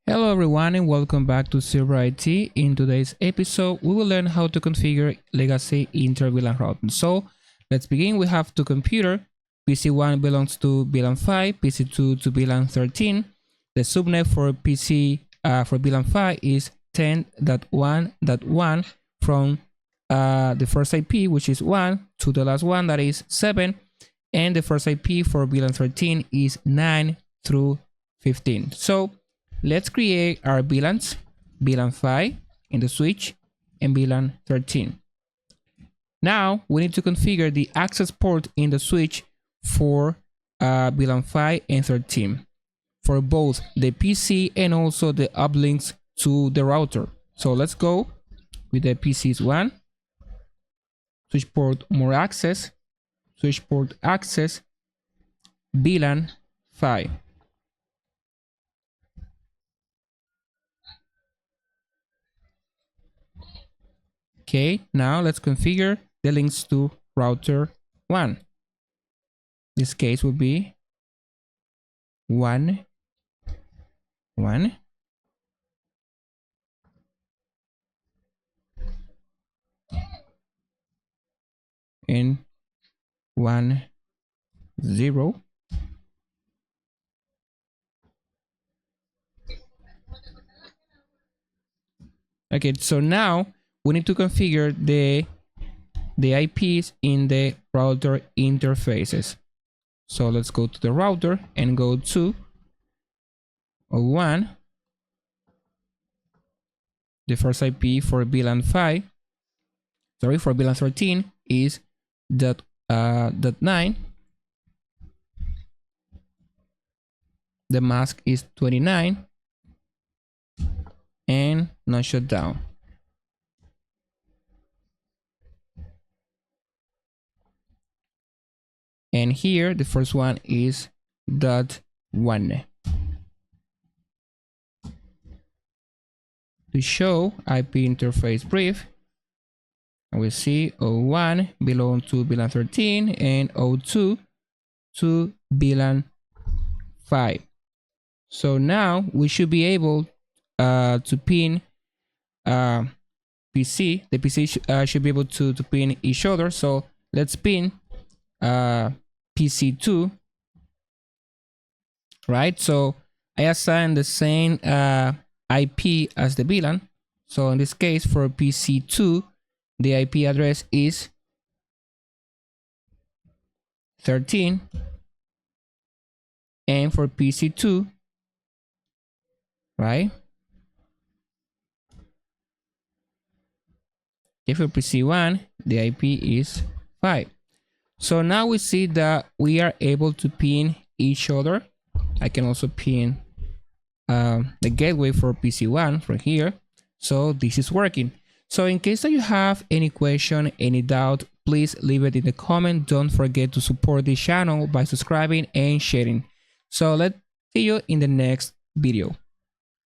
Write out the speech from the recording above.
Hello everyone and welcome back to Silver IT. In today's episode, we will learn how to configure Legacy Inter-VLAN routing. So let's begin. We have two computers. PC1 belongs to VLAN 5, PC2 to VLAN 13. The subnet for VLAN 5 is 10.1.1 from the first IP, which is 1, to the last one, that is 7. And the first IP for VLAN 13 is 9 through 15. So let's create our VLANs, VLAN 5 in the switch and VLAN 13. Now we need to configure the access port in the switch for VLAN 5 and 13 for both the PC and also the uplinks to the router. So let's go with the PC's one, switch port more access, switch port access, VLAN 5. Okay, now let's configure the links to router 1. This case will be 1, 1. And 1, 0. Okay, so now we need to configure the IPs in the router interfaces. So let's go to the router and go to 01. The first IP for VLAN 5, sorry, for VLAN 13 is .9. The mask is 29 and no shutdown. And here the first one is .1. To show IP interface brief, we see 01 belongs to VLAN 13 and 02 to VLAN 5. So now we should be able to pin PC. The PC should be able to pin each other. So let's pin PC2, right? So I assign the same IP as the VLAN. So in this case, for PC2, the IP address is 13, and for PC2, right? If for PC1, the IP is 5. So now we see that we are able to pin each other. I can also pin the gateway for PC1 from here. So this is working. So in case that you have any question, any doubt, please leave it in the comment. Don't forget to support this channel by subscribing and sharing. So let's see you in the next video.